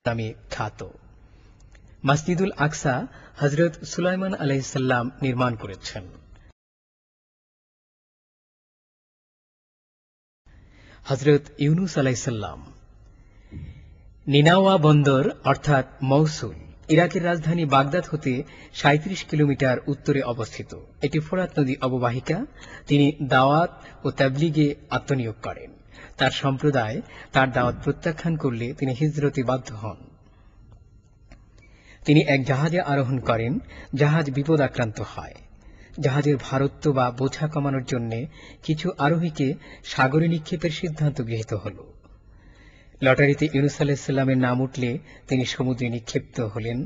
নামে খ্যাত। মসজিদুল আকসা হযরত সুলাইমান আলাইহিস সালাম নির্মাণ করেছেন। হযরত ইউনুস আলাইহিস সালাম। নিনাওয়া বন্দর অর্থাৎ মৌসুল ইরাকের রাজধানী বাগদাদ হতে ৩৭ কিলোমিটার উত্তরে অবস্থিত। এটি ফোরাত নদী অববাহিকা। তিনি দাওয়াত ও তাবলীগে আত্মনিয়োগ করেন। তার সম্প্রদায় তার দাওয়াত প্রত্যাখ্যান করলে তিনি হিজরতে বাধ্য হন। তিনি এক জাহাজে আরোহণ করেন। জাহাজ বিপদাক্রান্ত হয়। জাহাজের ভারত্ব বা বোঝা কমানোর জন্য কিছু আরোহীকে সাগরে নিক্ষেপের সিদ্ধান্ত গৃহীত হল। লটারিতে ইউনুস আলাইহিস সালামের নাম উঠলে তিনি সমুদ্রে নিক্ষিপ্ত হলেন।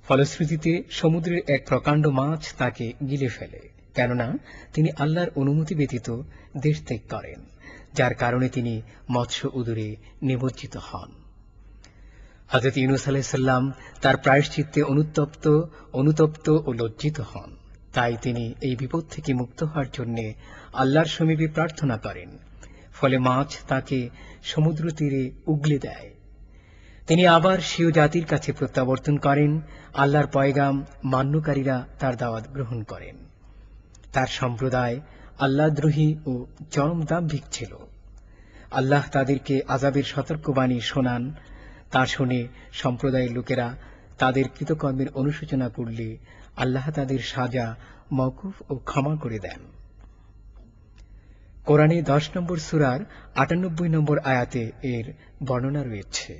ফলশ্রুতিতে সমুদ্রের এক প্রকাণ্ড মাছ তাকে গিলে ফেলে, কেননা তিনি আল্লাহর অনুমতি ব্যতীত দেশ ত্যাগ করেন, যার কারণে তিনি মৎস্য উদরে নিমজ্জিত হন। হযরত ইউনুস আলাইহিস সালাম তার প্রায়শ্চিত্তে অনুতপ্ত ও লজ্জিত হন। তাই তিনি এই বিপদ থেকে মুক্ত হওয়ার জন্য আল্লাহর সমীপে প্রার্থনা করেন। ফলে মাছ তাকে সমুদ্র তীরে উগলে দেয়। তিনি আবার স্বীয় জাতির কাছে প্রত্যাবর্তন করেন। আল্লাহর পয়গাম মান্যকারীরা তার দাওয়াত গ্রহণ করেন। তার সম্প্রদায় আল্লাহদ্রোহী ও চরম দাম্ভিক ছিল। আল্লাহ তাদেরকে আযাবের সতর্কবাণী শোনান। তা শুনে সম্প্রদায়ের লোকেরা তাদের কৃতকর্মের অনুশোচনা করলে আল্লাহ তাদের সাজা মওকুফ ও ক্ষমা করে দেন। কোরআনে 10 নম্বর সূরার 98 নম্বর আয়াতে এর বর্ণনা রয়েছে।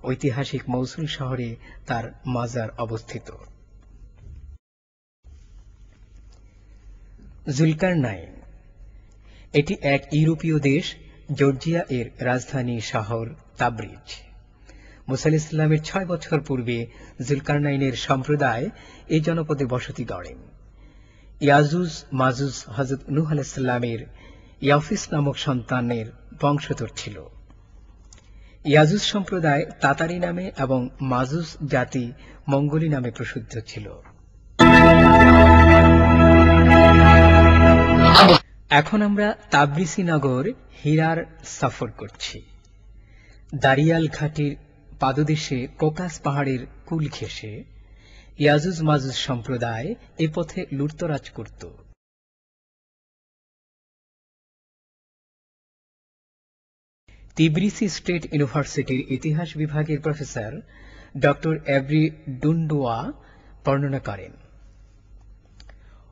ঐতিহাসিক মৌসুল শহরে তার মাজার অবস্থিত। জুলকারনাইন। এটি এক ইউরোপীয় দেশ। জর্জিয়া এর রাজধানী শহর তাবরিজ। মুসা আলাইহিস সালামের 6 বছর পূর্বে জুলকারনাইনের সম্প্রদায় এই জনপদে বসতি গড়েন। ইয়াজুজ মাজুজ হযরত নূহ আলাইহিস সালামের ইয়াফিস নামক সন্তানের বংশধর ছিল। ইয়াজুজ সম্প্রদায় তাতারি নামে এবং মাজুজ জাতি মঙ্গোলি নামে প্রসিদ্ধ ছিল। এখন আমরা তাবরিসি নগর হীরার সফর করছি। দারিয়াল ঘাটির পাদদেশে কোকাস পাহাড়ের কুল ঘেঁষে ইয়াজুজ মাজুজ সম্প্রদায় এ পথে লুটতরাজ করত। তিব্রিসি স্টেট ইউনিভার্সিটির ইতিহাস বিভাগের প্রফেসর ডক্টর এভরি ডুন্ডুয়া বর্ণনা করেন,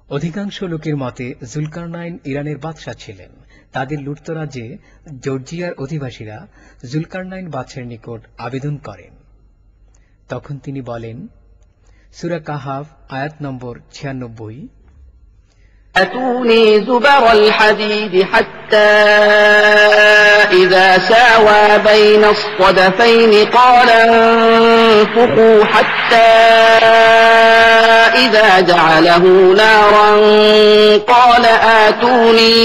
অধিকাংশ লোকের মতে জুলকারনাইন ইরানের বাদশাহ ছিলেন। তাদের লুটতরাজে জর্জিয়ার অধিবাসীরা জুলকারনাইন বাদশার নিকট আবেদন করেন। তখন তিনি বলেন, সূরা কাহাফ আয়াত নম্বর 96, أتوني زبر الحديد حتى إذا ساوى بين الصدفين قال انفخوا حتى إذا جعله نارا قال آتوني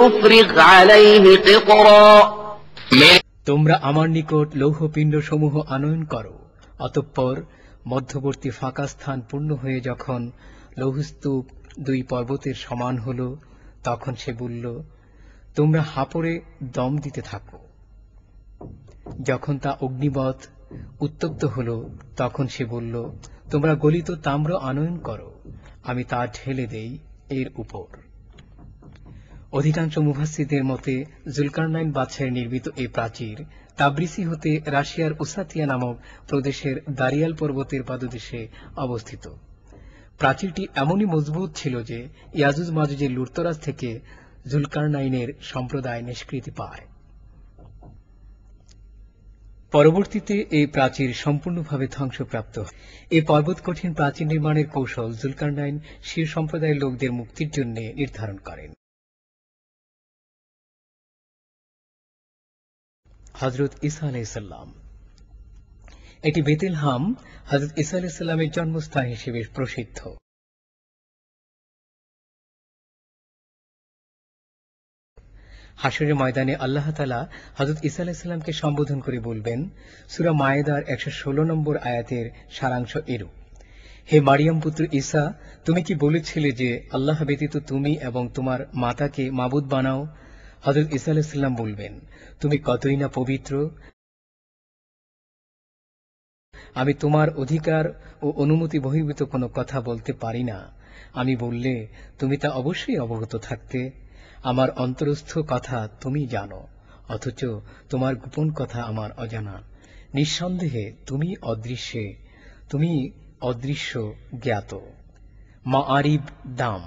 أفرغ عليه قطرا। তোমরা আমার নিকট লৌহপিণ্ড সমূহ আনয়ন করো। অতঃপর মধ্যবর্তী ফাঁকা স্থান পূর্ণ হয়ে যখন লৌহস্তূপ 2 পর্বতের সমান হল, তখন সে বলল, তোমরা হাপড়ে দম দিতে থাকো। যখন তা অগ্নিবৎ উত্তপ্ত হল, তখন সে বলল, তোমরা গলিত তাম্র আনয়ন করো, আমি তা ঢেলে দেই এর উপর। অধিকাংশ মুফাসসিরদের মতে জুলকারনাইন বাদশাহের নির্মিত এই প্রাচীর তাবরিসি হতে রাশিয়ার উসাতিয়া নামক প্রদেশের দারিয়াল পর্বতের পাদদেশে অবস্থিত। প্রাচীরটি এমনই মজবুত ছিল যে ইয়াজুজ মাজুজের লুটতরাজ থেকে জুলকারনাইনের সম্প্রদায় নিষ্কৃতি পায়। পরবর্তীতে এই প্রাচীর সম্পূর্ণভাবে ধ্বংসপ্রাপ্ত হয়। এই পর্বত কঠিন প্রাচীর নির্মাণের কৌশল জুলকারনাইন শির সম্প্রদায়ের লোকদের মুক্তির জন্য নির্ধারণ করেন। হযরত ঈসা আলাইহিস সালাম। এটি বেতেলহাম হযরত ঈসা আলাইহিস সালামের জন্মস্থান হিসেবে প্রসিদ্ধ। হাশরের ময়দানে আল্লাহ তাআলা হযরত ঈসা আলাইহিস সালামকে সম্বোধন করে বলবেন। সূরা মায়েদার 116 নম্বর আয়াতের সারাংশ এরূপ, হে মারিয়াম পুত্র ঈসা, তুমি কি বলেছিলে যে আল্লাহ ব্যতীত তুমি এবং তোমার মাতাকে মাবুদ বানাও? হযরত ঈসা আলাইহিস সালাম বলবেন, তুমি কতই না পবিত্র। আমি তোমার অধিকার ও অনুমতি বহির্ভূত কোনো কথা বলতে পারি না। আমি বললে তুমি তা অবশ্যই অবগত থাকতে। আমার অন্তরস্থ কথা তুমি জানো, অথচ তোমার গোপন কথা আমার অজানা। নিঃসন্দেহে তুমি অদৃশ্য জ্ঞাত। মাআরিব দাম।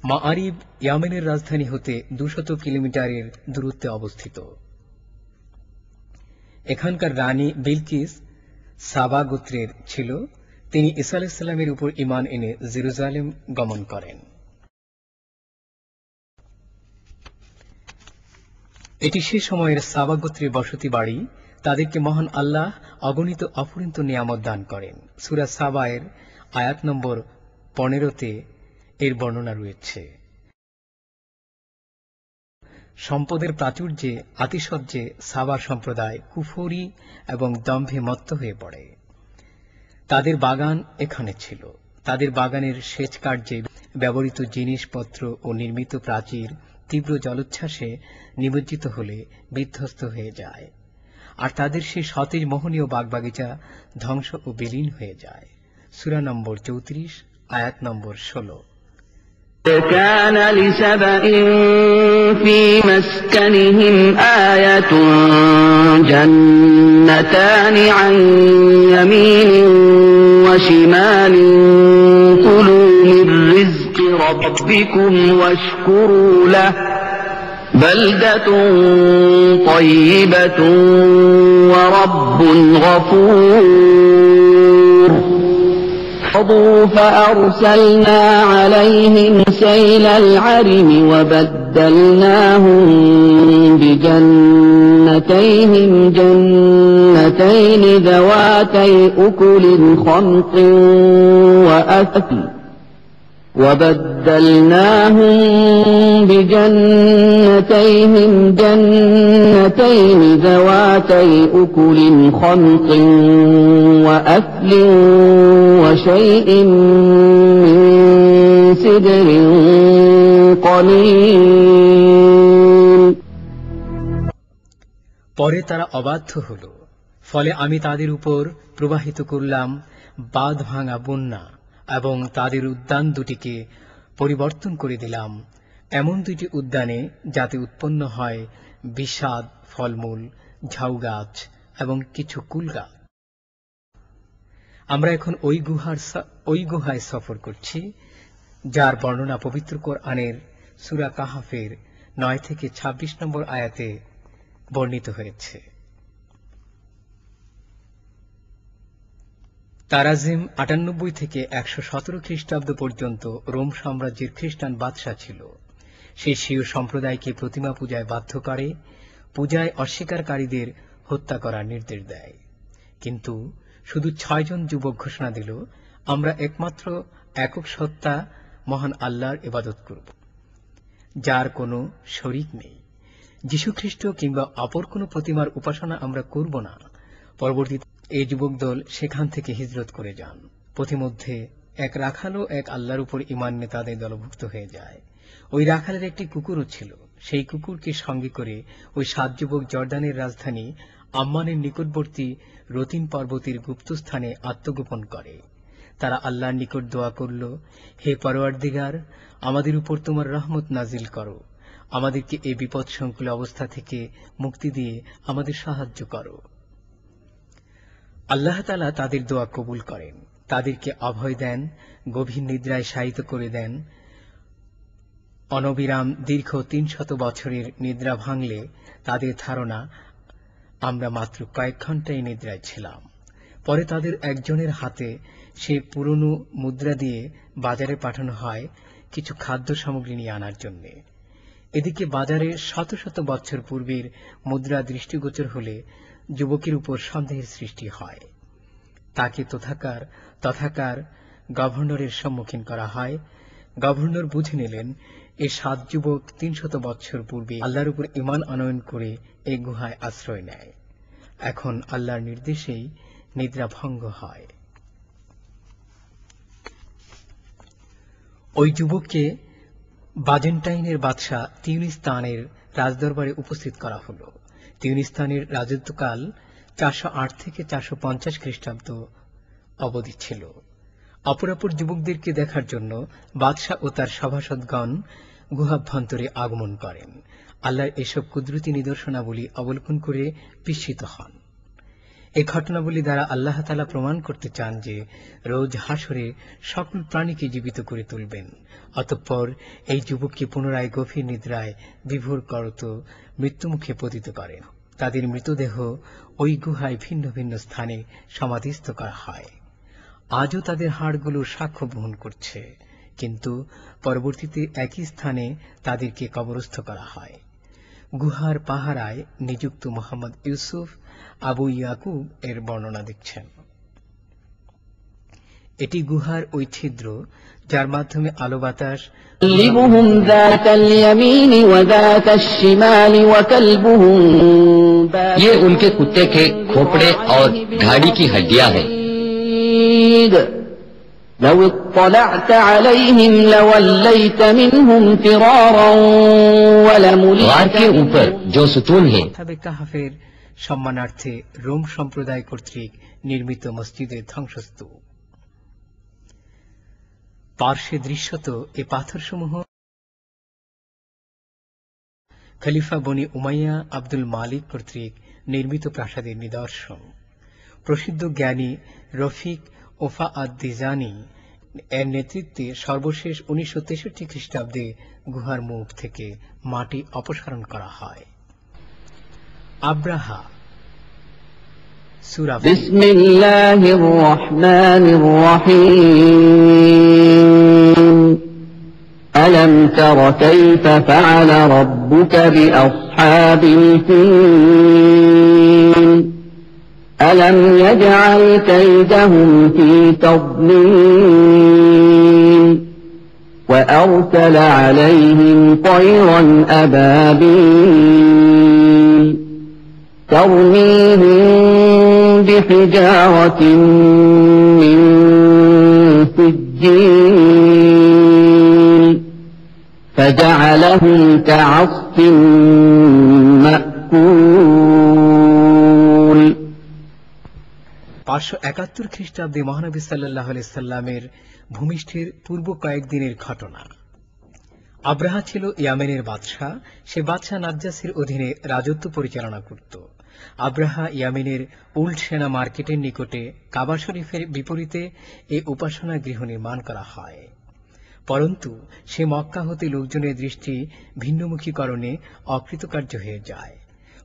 মাআরিব ইয়ামেনের রাজধানী হতে 200 কিলোমিটারের দূরত্বে অবস্থিত। এখানকার রানী বিলকিস সাবা গোত্রের ছিল। তিনি ঈসা আলাইহিস সালামের উপর ঈমান এনে জেরুজালেম গমন করেন। এটি সে সময়ের সাবা গোত্রের বসতি বাড়ি। তাদেরকে মহান আল্লাহ অগণিত অপরিন্ত নিয়ামত দান করেন। সূরা সাবায়ের আয়াত নম্বর 15-তে এর বর্ণনা রয়েছে। সম্পদের প্রাচুর্যে আতিশয্যে সাবা সম্প্রদায় কুফরি এবং দম্ভে মত্ত হয়ে পড়ে। তাদের বাগান এখানে ছিল। তাদের বাগানের সেচ কার্যে ব্যবহৃত জিনিসপত্র ও নির্মিত প্রাচীর তীব্র জলোচ্ছ্বাসে নিমজ্জিত হলে বিধ্বস্ত হয়ে যায়, আর তাদের সেই সতেজ মোহনীয় বাগবাগিচা ধ্বংস ও বিলীন হয়ে যায়। সূরা নম্বর 34 আয়াত নম্বর 16। كان لسبإ في مسكنهم آية جنتان عن يمين وشمال كلوا من رزق ربكم واشكروا له بلدة طيبة ورب غفور فأرسلنا عليهم سيل العرم وبدلناهم بجنتيهم جنتين ذواتي أكل خمط وأثل وشيء من سدر قليل পরে তারা অবাধ্য হল। ফলে আমি তাদের উপর প্রবাহিত করলাম বাঁধ ভাঙা বন্যা এবং তাদের উদ্যান দুটিকে পরিবর্তন করে দিলাম এমন দুটি উদ্যানে, যাতে উৎপন্ন হয় বিষাদ ফলমূল, ঝাউ গাছ এবং কিছু কুল গাছ। আমরা এখন ওই গুহায় সফর করছি, যার বর্ণনা পবিত্র কোরআনের সূরা কাহাফের 9 থেকে 26 নম্বর আয়াতে বর্ণিত হয়েছে। তারাজিম 98 থেকে 117 খ্রিস্টাব্দ পর্যন্ত রোম সাম্রাজ্যের খ্রিস্টান বাদশা ছিল। সে স্বীয় সম্প্রদায়কে প্রতিমা পূজায় বাধ্য করে, পূজায় অস্বীকারীদের হত্যা করার নির্দেশ দেয়। কিন্তু শুধু 6 জন যুবক ঘোষণা দিল, আমরা একমাত্র একক সত্তা মহান আল্লাহর ইবাদত করব, যার কোনো শরীক নেই। যীশুখ্রিস্ট কিংবা অপর কোনো প্রতিমার উপাসনা আমরা করব না। পরবর্তীতে এই যুবক দল সেখান থেকে হিজরত করে যান। পথিমধ্যে এক রাখালও এক আল্লাহর উপর ঈমান এনে তাদের দলভুক্ত হয়ে যায়। ওই রাখালের একটি কুকুরও ছিল। সেই কুকুরকে সঙ্গে করে ওই 7 যুবক জর্দানের রাজধানী আম্মানের নিকটবর্তী রতিন পর্বতের গুপ্তস্থানে আত্মগোপন করে। তারা আল্লাহর নিকট দোয়া করল, হে পরওয়ারদিগার, আমাদের উপর তোমার রহমত নাজিল করো, আমাদেরকে এই বিপদ সংকুল অবস্থা থেকে মুক্তি দিয়ে আমাদের সাহায্য করো। আল্লাহ তাআলা তাদের দোয়া কবুল করেন, তাদেরকে অভয় দেন, গভীর নিদ্রায় শায়িত করে দেন। অনবিরাম দীর্ঘ 300 বছরের নিদ্রা ভাঙলে তাদের ধারণা, আমরা মাত্র কয়েক ঘন্টাই নিদ্রায় ছিলাম। পরে তাদের একজনের হাতে সে পুরনো মুদ্রা দিয়ে বাজারে পাঠানো হয় কিছু খাদ্য সামগ্রী নিয়ে আনার জন্য। এদিকে বাজারে শত শত বছর পূর্বের মুদ্রা দৃষ্টিগোচর হলে যুবকের উপর সন্দেহের সৃষ্টি হয়। তাকে তথাকার গভর্নরের সম্মুখীন করা হয়। গভর্নর বুঝে নিলেন এই 7 যুবক 300 বছর পূর্বে আল্লাহর উপর ঈমান আনয়ন করে এই গুহায় আশ্রয় নেয়। এখন আল্লাহর নির্দেশেই নিদ্রা ভঙ্গ হয়। ওই যুবককে বাজেন্টাইনের বাদশাহ তিউনিস্তানের রাজদরবারে উপস্থিত করা হল। তিউনিস্তানের রাজত্বকাল 408 থেকে 450 খ্রিস্টাব্দ অবধি ছিল। অপরাপর যুবকদেরকে দেখার জন্য বাদশাহ ও তার সভাসদগণ গুহাভ্যন্তরে আগমন করেন। আল্লাহর এসব কুদরতি নিদর্শনাবলী অবলোকন করে বিস্মিত হন। এই ঘটনাবলী দ্বারা আল্লাহ তাআলা প্রমাণ করতে চান যে রোজ হাসরে সকল প্রাণীকে জীবিত করে তুলবেন। অতঃপর এই যুবককে পুনরায় গভীর নিদ্রায় বিভোর করত মৃত্যুমুখে পতিত করেন। তাদের মৃতদেহ ওই গুহায় ভিন্ন ভিন্ন স্থানে সমাধিস্থ করা হয়। আজও তাদের হাড়গুলো সাক্ষ্য বহন করছে, কিন্তু পরবর্তীতে একই স্থানে তাদেরকে কবরস্থ করা হয়। গুহার পাহারায় নিযুক্ত মোহাম্মদ ইউসুফ আবু ইয়াকুব এর বর্ণনা দিচ্ছেন। এটি গুহার ওই ছিদ্র যার মাধ্যমে আলো বাতাস كلبهم ذات اليمين وذات الشمال وكلبهم ये उनके कुत्ते के खोपड़े और घाड़ी की हड्डियां हैं। باسد لو اطلعت عليهم لوليت منهم فرارا غار के ولملئت ऊपर जो सुतून है তবে কাহাফের সম্মানার্থে রোম সম্প্রদায় কর্তৃক নির্মিত মসজিদের ধ্বংসস্তূপ। পার্শ্বে দৃশ্যত এ পাথরসমূহ খলিফা বনি উমাইয়া আব্দুল মালিক কর্তৃক নির্মিত প্রাসাদের নিদর্শন। প্রসিদ্ধ জ্ঞানী রফিক ওফা আদ-দিজানি এর নেতৃত্বে সর্বশেষ 1963 খ্রিস্টাব্দে গুহার মুখ থেকে মাটি অপসারণ করা হয়। আব্রাহা সূরা بسم الله الرحمن الرحيم ألم تر كيف فعل ربك بأصحاب الفيل ألم يجعل كيدهم في تضليل وأرسل عليهم طيرا أبابيل ترميهم بحجارة من سجيل فجعلهم كعصف مأكول 571 খ্রিস্টাব্দে মহানবী সাল্লাল্লাহু আলাইহি সাল্লামের ভূমিষ্ঠের পূর্ব কয়েকদিনের ঘটনা। আব্রাহা ছিল ইয়ামেনের বাদশাহ। সে বাদশাহ নাজ্জাসের অধীনে রাজত্ব পরিচালনা করত। আব্রাহা ইয়ামেনের উল্ট সেনা মার্কেটের নিকটে কাবা শরীফের বিপরীতে এই উপাসনা গৃহ নির্মাণ করা হয়। পরন্তু সে মক্কা হতে লোকজনের দৃষ্টি ভিন্নমুখী করণে অকৃতকার্য হয়ে যায়।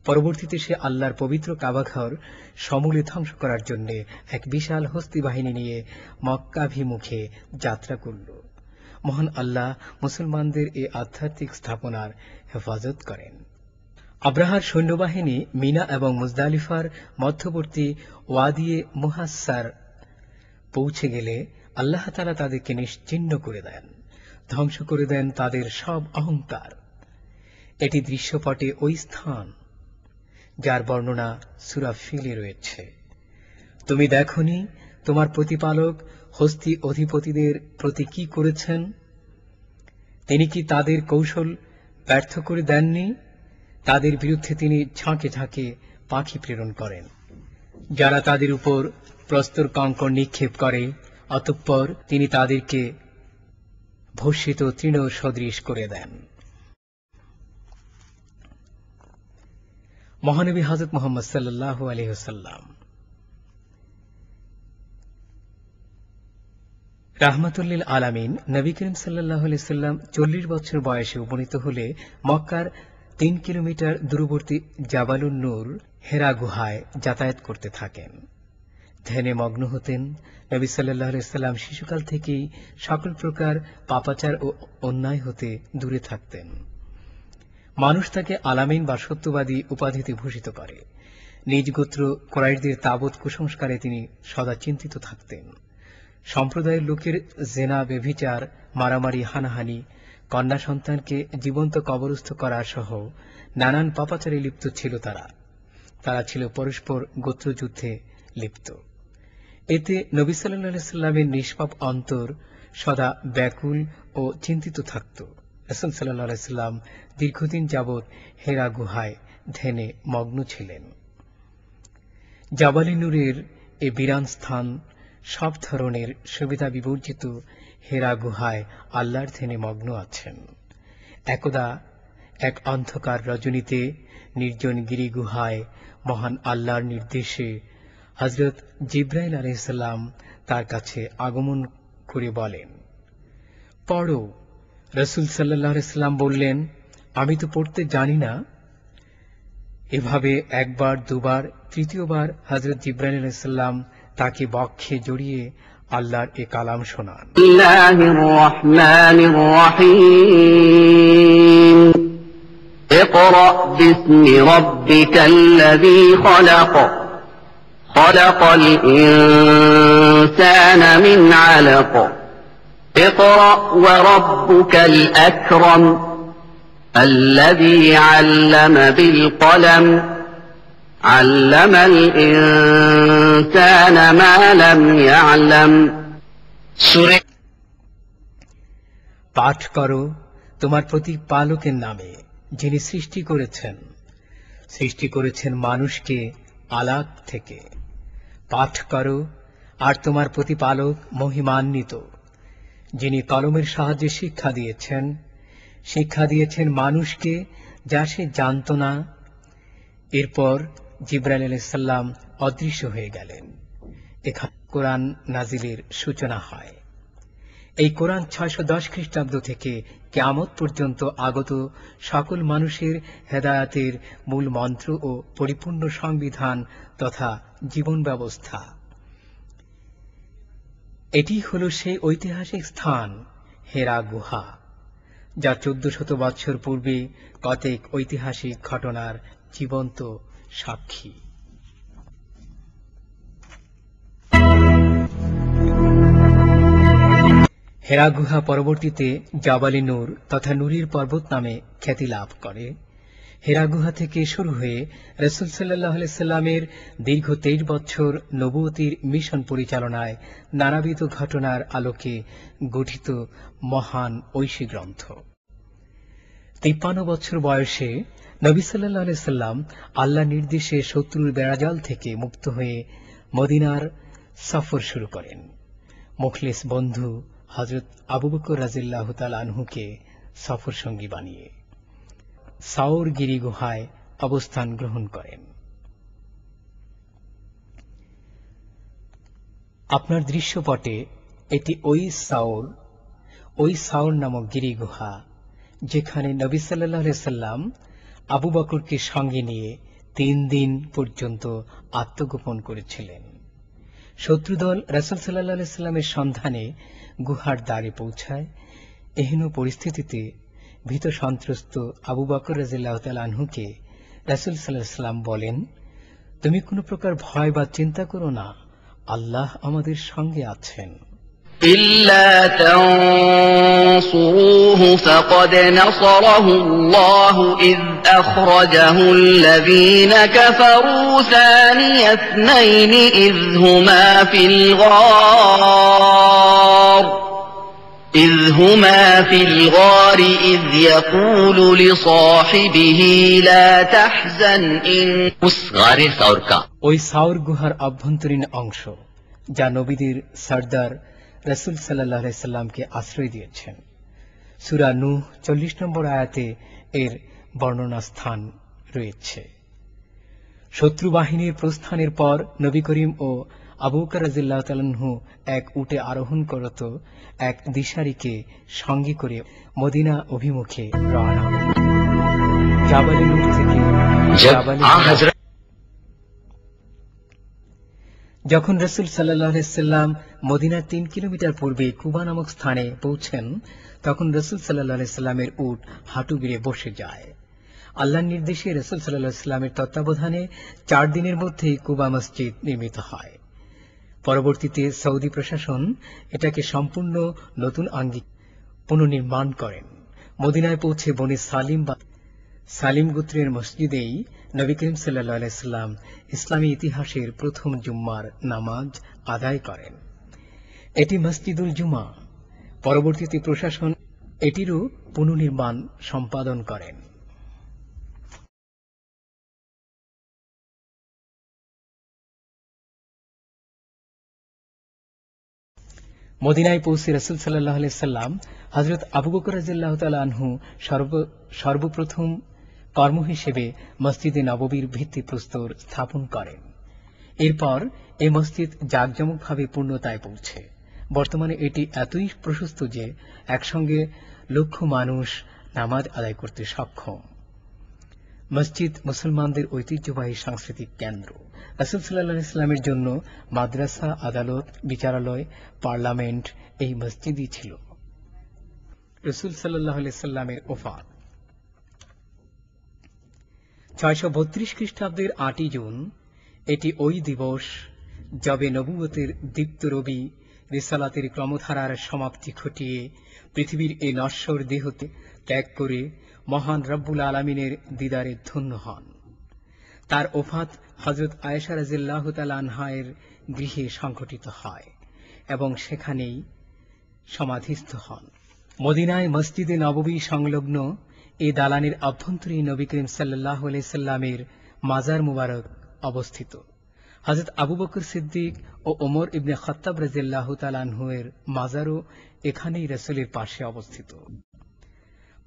পরবর্তীতে সে আল্লাহর পবিত্র কাবাঘর সমূলে ধ্বংস করার জন্য এক বিশাল হস্তি বাহিনী নিয়ে মক্কাভিমুখে যাত্রা করল। মহান আল্লাহ মুসলমানদের এই আধ্যাত্মিক স্থাপনার হেফাজত করেন। আব্রাহার সৈন্যবাহিনী মিনা এবং মুজদালিফার মধ্যবর্তী ওয়াদিয়ে মুহাসসার পৌঁছে গেলে আল্লাহ তাআলা তাদেরকে নিশ্চিহ্ন করে দেন, ধ্বংস করে দেন তাদের সব অহংকার। এটি দৃশ্যপটে ওই স্থান যার বর্ণনা সূরা ফিলে রয়েছে। তুমি দেখনি তোমার প্রতিপালক হস্তি অধিপতিদের প্রতি কি করেছেন? তিনি কি তাদের কৌশল ব্যর্থ করে দেননি? তাদের বিরুদ্ধে তিনি ঝাঁকে ঝাঁকে পাখি প্রেরণ করেন, যারা তাদের উপর প্রস্তর কঙ্কর নিক্ষেপ করে। অতঃপর তিনি তাদেরকে ভর্ষিত তৃণ সদৃশ করে দেন। মহানবী হযরত মুহাম্মদ সাল্লাল্লাহু আলাইহি ওয়াসাল্লাম রাহমাতুল আলামিন নবী করিম সাল্লাল্লাহু আলাইহি ওয়াসাল্লাম 40 বছর বয়সে উপনীত হলে মক্কার 3 কিলোমিটার দূরবর্তী জাবালুন নূর হেরা গুহায় যাতায়াত করতে থাকেন। ধ্যানে মগ্ন হতেন। নবী সাল্লাল্লাহু আলাইহি ওয়াসাল্লাম শিশুকাল থেকেই সকল প্রকার পাপাচার ও অন্যায় হতে দূরে থাকতেন। মানুষ তাকে আলামিন বা সত্যবাদী উপাধিতে ভূষিত করে। নিজ গোত্র কুরাইশদের তাবৎ কুসংস্কারে তিনি সদা চিন্তিত থাকতেন। সম্প্রদায়ের লোকের জেনা, ব্যভিচার, মারামারি, হানাহানি, কন্যা সন্তানকে জীবন্ত কবরস্থ করা সহ নানান পাপাচারে লিপ্ত ছিল তারা। তারা ছিল পরস্পর গোত্রযুদ্ধে লিপ্ত। এতে নবী সাল্লাল্লাহু আলাইহি ওয়াসাল্লামের নিষ্পাপ অন্তর সদা ব্যাকুল ও ও চিন্তিত থাকত। রাসূল সাল্লাল্লাহু আলাইহি সাল্লাম দীর্ঘদিন যাবৎ হেরা গুহায় ধ্যানে মগ্ন ছিলেন। জাবালে নূরের এ বিরান স্থান সব ধরনের সুবিধা বিবর্জিত হেরা গুহায় আল্লাহর ধ্যানে মগ্ন আছেন। একদা এক অন্ধকার রজনীতে নির্জন গিরি গুহায় মহান আল্লাহর নির্দেশে হযরত জিবরাইল আলাইহিস সালাম তার কাছে আগমন করে বলেন, পড়ো। রাসূল সাল্লাল্লাহু আলাইহি সাল্লাম বললেন, আমি তো পড়তে জানি না। এভাবে একবার, দুবার, তৃতীয়বার হযরত জিবরাইল আলাইহিস সালাম তাকে বক্ষে জড়িয়ে আল্লাহর এ কালাম শোনান। বিসমিল্লাহির রহমানির রহিম। ইকরা বিসমি রাব্বিকাল্লাযী খলাক। খলাকাল ইনসানা মিন আলাক। ইকরা ওয়া রাব্বুকাল আকরাম। الذي علم بالقلم علم الإنسان ما لم يعلم সূরা পাঠ করো তোমার প্রতিপালকের নামে, যিনি সৃষ্টি করেছেন মানুষকে আলাক থেকে। পাঠ করো আর তোমার প্রতিপালক মহিমান্বিত, যিনি কলমের সাহায্যে শিক্ষা দিয়েছেন মানুষকে যা সে জানত না। এরপর জিবরাইল আলাইহিস সালাম অদৃশ্য হয়ে গেলেন। এখানে কোরআন নাজিলের সূচনা হয়। এই কোরআন 610 খ্রিস্টাব্দ থেকে কিয়ামত পর্যন্ত আগত সকল মানুষের হেদায়েতের মূল মন্ত্র ও পরিপূর্ণ সংবিধান তথা জীবন ব্যবস্থা। এটি হল সেই ঐতিহাসিক স্থান হেরা গুহা, যা 1400 বছর পূর্বে কতক ঐতিহাসিক ঘটনার জীবন্ত সাক্ষী। হেরা গুহা পরবর্তীতে জাবালে নূর তথা নুরির পর্বত নামে খ্যাতি লাভ করে। হেরা গুহা থেকে শুরু হয়ে রাসূল সাল্লাল্লাহু আলাইহি সাল্লামের দীর্ঘ 23 বছর নবুয়তির মিশন পরিচালনায় নানাবিধ ঘটনার আলোকে গঠিত মহান ঐশী গ্রন্থ। 53 বছর বয়সে নবী সাল্লাল্লাহু আলাইহি সাল্লাম আল্লাহর নির্দেশে শত্রুর বেড়াজাল থেকে মুক্ত হয়ে মদিনার সফর শুরু করেন। মুখলিস বন্ধু হযরত আবু বকর রাদিয়াল্লাহু তাআলা আনহুকে সফর সঙ্গী বানিয়ে সাউর গিরি গুহায় অবস্থান গ্রহণ করেন। আপনার দৃশ্যপটে এটি ওই সাউর নামক গিরি গুহা, যেখানে নবী সাল্লাল্লাহু আলাইহি সাল্লাম আবু বকরকে সঙ্গে নিয়ে 3 দিন পর্যন্ত আত্মগোপন করেছিলেন। শত্রুদল রাসূল সাল্লাল্লাহু আলাইহি সাল্লামের সন্ধানে গুহার দ্বারে পৌঁছায়। এহেন পরিস্থিতিতে ভীত সন্ত্রস্ত আবু বকর রাদিয়াল্লাহু তাআলা আনহুকে রাসূল সাল্লাল্লাহু আলাইহি সাল্লাম বলেন, তুমি কোনো প্রকার ভয় বা চিন্তা করো না, আল্লাহ আমাদের সঙ্গে আছেন। إلا تنصروه فقد نصره الله إذ أخرجه الذين كفروا ثاني اثنين إذ هما في الغار إذ يقول لصاحبه لا تحزن إن গারে সাউর কা ওই সাউর গুহার অভ্যন্তরীণ অংশ, যা নবীদের সর্দার রাসূল সাল্লাল্লাহু আলাইহি সাল্লামকে আশ্রয় দিয়েছেন। সূরা নূহ 40 নম্বর আয়াতে এর বর্ণনা স্থান রয়েছে। শত্রু বাহিনীর প্রস্থানের পর নবী করিম ও আবু বকর রাদিয়াল্লাহু তাআলা আনহু এক উটে আরোহণ করত এক দিশারীকে সঙ্গে করে মদিনা অভিমুখে রওনা হলেন। জাবালে নূর থেকে যখন রাসূল সাল্লাল্লাহু আলাইহি সাল্লাম মদিনার 3 কিলোমিটার পূর্বে কুবা নামক স্থানে পৌঁছেন, তখন রাসূল সাল্লাল্লাহু আলাইহি সাল্লামের উট হাঁটু গেড়ে বসে যায়। আল্লাহর নির্দেশে রাসূল সাল্লাল্লাহু আলাইহি সাল্লামের তত্ত্বাবধানে 4 দিনের মধ্যেই কুবা মসজিদ নির্মিত হয়। পরবর্তীতে সৌদি প্রশাসন এটাকে সম্পূর্ণ নতুন আঙ্গিকে পুনর্নির্মাণ করেন। মদিনায় পৌঁছে বনি সালিম গোত্রের মসজিদেই নবী করিম সাল্লাল্লাহু আলাইহি সাল্লাম ইসলামী ইতিহাসের প্রথম জুম্মার নামাজ আদায় করেন। এটি মসজিদুল জুমা। পরবর্তীতে প্রশাসন এটিরও পুনর্নির্মাণ সম্পাদন করেন। মদিনায় পৌঁছে রাসূল সাল্লাল্লাহু আলাইহি সাল্লাম হযরত আবু বকর রাদিয়াল্লাহু তাআলা আনহু সর্বপ্রথম কর্ম হিসেবে মসজিদে নববীর ভিত্তিপ্রস্তর স্থাপন করেন। এরপর এই মসজিদ জাঁকজমকভাবে পূর্ণতায় পৌঁছে। বর্তমানে এটি এতই প্রশস্ত যে একসঙ্গে লক্ষ মানুষ নামাজ আদায় করতে সক্ষম। মসজিদ মুসলমানদের ঐতিহ্যবাহী সাংস্কৃতিক কেন্দ্র। রাসূল সাল্লাল্লাহু আলাইহি সাল্লামের জন্য মাদ্রাসা, আদালত, বিচারালয়, পার্লামেন্ট এই মসজিদই ছিল। রাসূল সাল্লাল্লাহু আলাইহি সাল্লামের ওফাত 632 খ্রিস্টাব্দের 8 জুন। এটি ওই দিবস যবে নবুয়তের দীপ্ত রবি রিসালাতের ক্রমধারার সমাপ্তি ঘটিয়ে পৃথিবীর এই নশ্বর দেহতে ত্যাগ করে মহান রব্বুল আলামিনের দিদারে ধন্য হন। তার ওফাত হযরত আয়েশা রাদিয়াল্লাহু তাআলা আনহার গৃহে সংঘটিত হয় এবং সেখানেই সমাধিস্থ হন। মদিনায় মসজিদে নববী সংলগ্ন এই দালানের অভ্যন্তরে নবী করিম সাল্লাল্লাহু আলাইহি সাল্লামের মাজার মুবারক অবস্থিত। হযরত আবু বকর সিদ্দিক ও ওমর ইবনে খাত্তাব রাদিয়াল্লাহু তাআলা আনহুর মাজারও এখানেই রাসূলের পাশে অবস্থিত।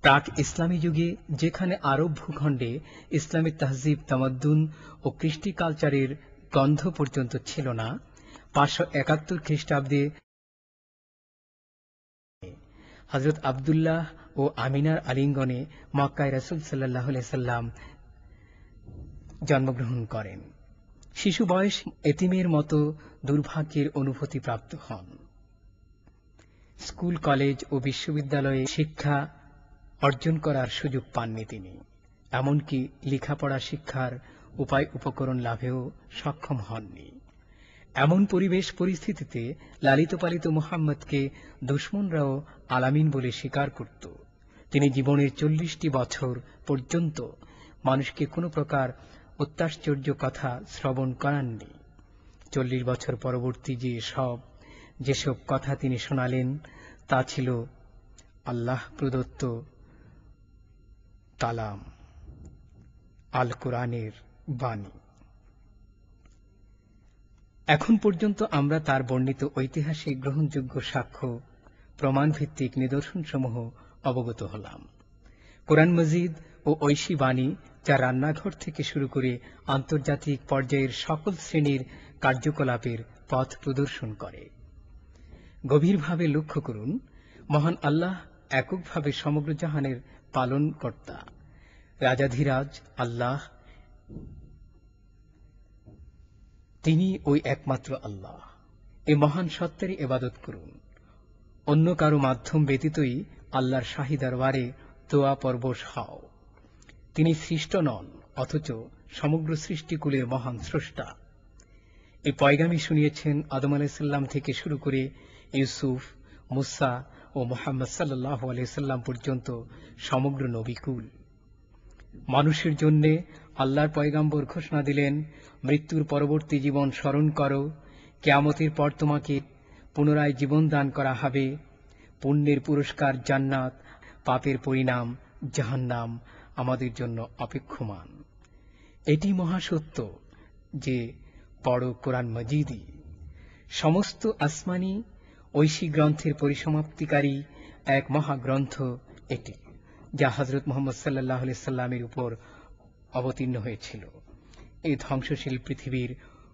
প্রাক ইসলামী যুগে যেখানে আরব ভূখণ্ডে ইসলামিক তাহজিব, তামাদ্দুন ও কৃষ্টি কালচারের গন্ধ পর্যন্ত ছিল না, 571 খ্রিস্টাব্দে হযরত আব্দুল্লাহ ও আমিনার আলিঙ্গনে মক্কায় রাসূল সাল্লাল্লাহু আলাইহি সাল্লাম জন্মগ্রহণ করেন। শিশু বয়স এতিমের মতো দুর্ভাগ্যের অনুভূতি প্রাপ্ত হন। স্কুল, কলেজ ও বিশ্ববিদ্যালয়ে শিক্ষা অর্জন করার সুযোগ পাননি তিনি। এমনকি লেখাপড়া শিক্ষার উপায় উপকরণ লাভেও সক্ষম হননি। এমন পরিবেশ পরিস্থিতিতে লালিত পালিত মুহাম্মদকে দুশমনরাও আলামিন বলে স্বীকার করত। তিনি জীবনের 40টি বছর পর্যন্ত মানুষকে কোনো প্রকার অত্যাশ্চর্য কথা শ্রবণ করাননি। 40 বছর পরবর্তী যেসব কথা তিনি শোনালেন তা ছিল আল্লাহ প্রদত্ত কালাম, আল কোরআনের বাণী। এখন পর্যন্ত আমরা তার বর্ণিত ঐতিহাসিক গ্রহণযোগ্য সাক্ষ্য প্রমাণ ভিত্তিক নিদর্শনসমূহ অবগত হলাম। কোরআন মজিদ ও ঐশী বাণী যা রান্নাঘর থেকে শুরু করে আন্তর্জাতিক পর্যায়ের সকল শ্রেণীর কার্যকলাপের পথ প্রদর্শন করে। গভীরভাবে লক্ষ্য করুন, মহান আল্লাহ এককভাবে সমগ্র জাহানের পালনকর্তা। রাজাধিরাজ আল্লাহ, তিনি ওই একমাত্র আল্লাহ। এই মহান সত্তারই ইবাদত করুন। অন্য কারো মাধ্যম ব্যতীতই আল্লাহর শাহী দরবারে দোয়া পরবশ হও। তিনি সৃষ্ট নন, অথচ সমগ্র সৃষ্টিকুলের মহান স্রষ্টা। এই পয়গামি শুনিয়েছেন আদম আলাইহিস সালাম থেকে শুরু করে ইউসুফ, মুসা ও মুহাম্মদ সাল্লাল্লাহু আলাইহি সাল্লাম পর্যন্ত সমগ্র নবীকুল। মানুষের জন্য আল্লাহর পয়গাম্বর ঘোষণা দিলেন, মৃত্যুর পরবর্তী জীবন স্মরণ করো, কিয়ামতের পর তোমাকে পুনরায় জীবন দান করা হবে। পুণ্যের পুরস্কার জান্নাত, পাপের পরিণাম জাহান্নাম আমাদের জন্য অপেক্ষমান। এটি মহাসত্য যে পড়ো কোরআন মজিদি। সমস্ত আসমানি ঐশী গ্রন্থের পরিসমাপ্তিকারী এক মহাগ্রন্থ এটি, যা হযরত মুহাম্মদ সাল্লাল্লাহু আলাইহি সাল্লামের উপর অবতীর্ণ হয়েছিল। এই ধ্বংসশীল পৃথিবীর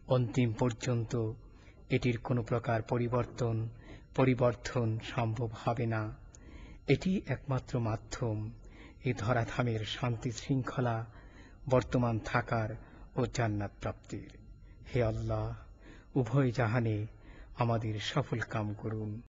অন্তিম পর্যন্ত এটির কোনো প্রকার পরিবর্তন সম্ভব হবে না। এটি একমাত্র মাধ্যম এই ধরাধামের শান্তি শৃঙ্খলা বর্তমান থাকার ও জান্নাত প্রাপ্তির। হে আল্লাহ, উভয় জাহানে আমাদের সফল কাম করুন।